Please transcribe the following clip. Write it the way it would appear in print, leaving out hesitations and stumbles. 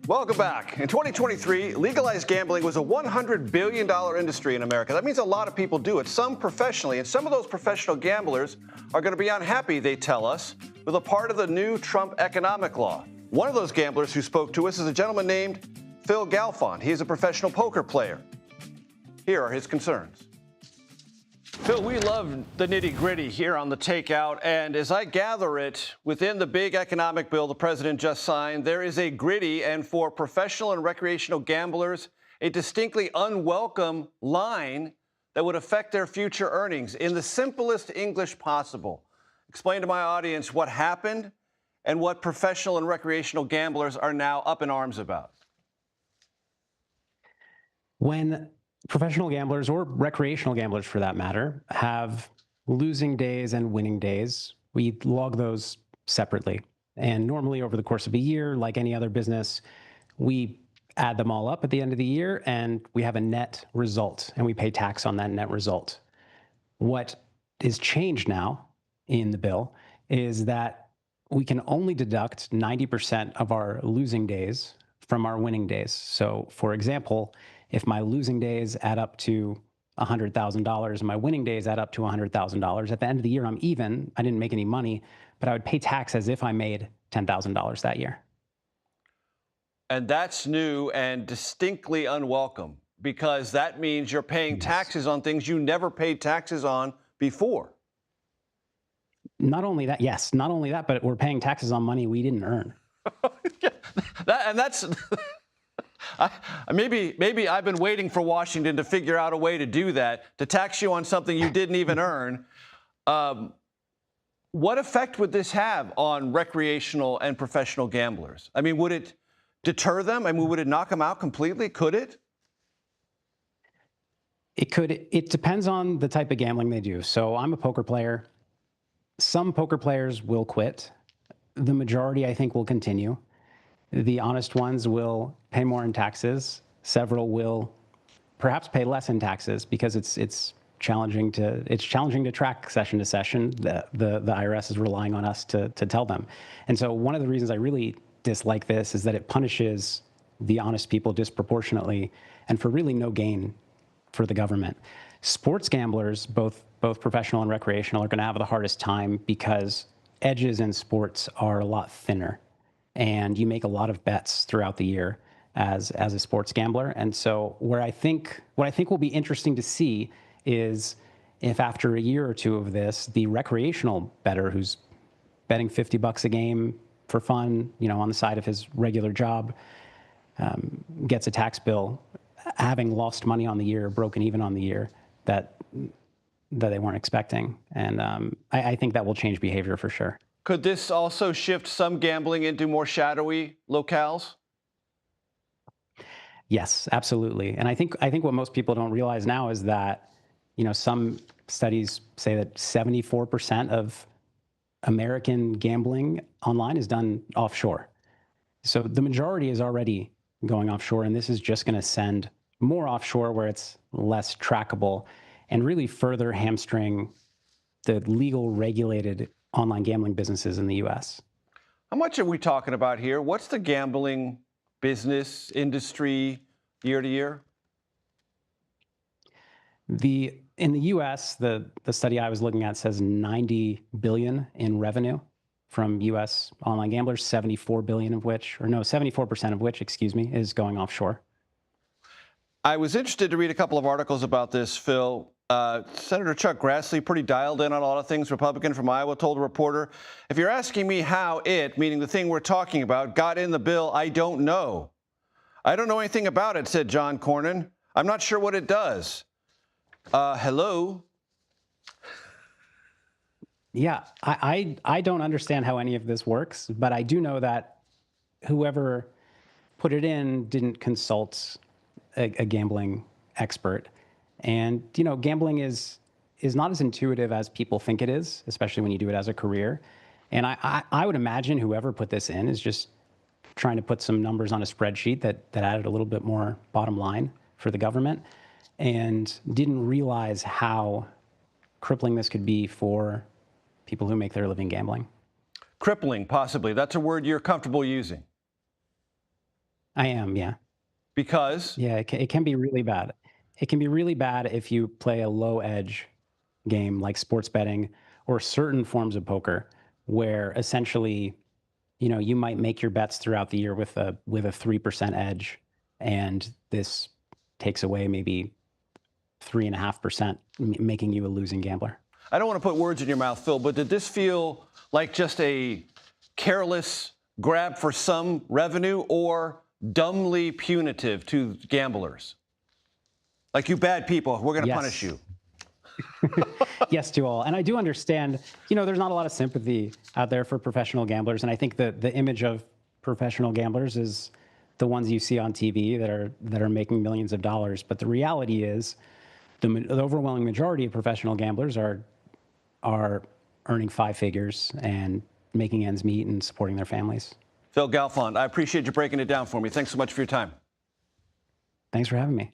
Welcome back. In 2023, legalized gambling was a $100 billion industry in America. That means a lot of people do it, some professionally, and some of those professional gamblers are going to be unhappy, they tell us, with a part of the new Trump economic law. One of those gamblers who spoke to us is a gentleman named Phil Galfond. He is a professional poker player. Here are his concerns. Phil, we love the nitty-gritty here on the Takeout, and as I gather it, within the big economic bill the president just signed, there is a gritty and, for professional and recreational gamblers, a distinctly unwelcome line that would affect their future earnings in the simplest English possible. Explain to my audience what happened and what professional and recreational gamblers are now up in arms about. When professional gamblers, or recreational gamblers for that matter, have losing days and winning days, we log those separately. And normally over the course of a year, like any other business, we add them all up at the end of the year and we have a net result and we pay tax on that net result. What is changed now in the bill is that we can only deduct 90% of our losing days from our winning days. So for example, if my losing days add up to $100,000 and my winning days add up to $100,000, at the end of the year, I'm even. I didn't make any money, but I would pay tax as if I made $10,000 that year. And that's new and distinctly unwelcome, because that means you're paying taxes on things you never paid taxes on before. Not only that, yes, not only that, but we're paying taxes on money we didn't earn. That's maybe I've been waiting for Washington to figure out a way to do that, to tax you on something you didn't even earn. What effect would this have on recreational and professional gamblers? I mean, would it deter them? I mean, would it knock them out completely? Could it? It could. It depends on the type of gambling they do. So I'm a poker player. Some poker players will quit. The majority, I think, will continue. The honest ones will pay more in taxes. Several will perhaps pay less in taxes because it's challenging to track session to session. The IRS is relying on us to tell them. And so one of the reasons I really dislike this is that it punishes the honest people disproportionately and for really no gain for the government. Sports gamblers, both professional and recreational, are going to have the hardest time because edges in sports are a lot thinner. And you make a lot of bets throughout the year as a sports gambler. And so what I think will be interesting to see is if after a year or two of this, the recreational bettor who's betting $50 a game for fun, on the side of his regular job, gets a tax bill, having lost money on the year, broken even on the year, that they weren't expecting. And I think that will change behavior for sure. Could this also shift some gambling into more shadowy locales? Yes, absolutely. And I think what most people don't realize now is that, some studies say that 74% of American gambling online is done offshore. So the majority is already going offshore, and this is just going to send more offshore where it's less trackable and really further hamstring the legal regulated online gambling businesses in the U.S. How much are we talking about here? What's the gambling business industry year to year? In the U.S., the study I was looking at says $90 billion in revenue from U.S. online gamblers, 74% of which, is going offshore. I was interested to read a couple of articles about this, Phil. Senator Chuck Grassley, pretty dialed in on a lot of things, Republican from Iowa, told a reporter, if you're asking me how it, meaning the thing we're talking about, got in the bill, I don't know. I don't know anything about it, said John Cornyn. I'm not sure what it does. Hello? Yeah, I don't understand how any of this works, but I do know that whoever put it in didn't consult a gambling expert. And, gambling is not as intuitive as people think it is, especially when you do it as a career. And I would imagine whoever put this in is just trying to put some numbers on a spreadsheet that added a little bit more bottom line for the government and didn't realize how crippling this could be for people who make their living gambling. Crippling, possibly. That's a word you're comfortable using. I am, yeah. Because Yeah, it can be really bad. It can be really bad if you play a low edge game like sports betting or certain forms of poker where essentially, you might make your bets throughout the year with a 3% edge, and this takes away maybe 3.5%, making you a losing gambler. I don't want to put words in your mouth, Phil, but did this feel like just a careless grab for some revenue or dumbly punitive to gamblers? Like, you bad people, we're going to punish you. Yes to all. And I do understand, there's not a lot of sympathy out there for professional gamblers. And I think that the image of professional gamblers is the ones you see on TV that are making millions of dollars. But the reality is the overwhelming majority of professional gamblers are earning 5 figures and making ends meet and supporting their families. Phil Galfond, I appreciate you breaking it down for me. Thanks so much for your time. Thanks for having me.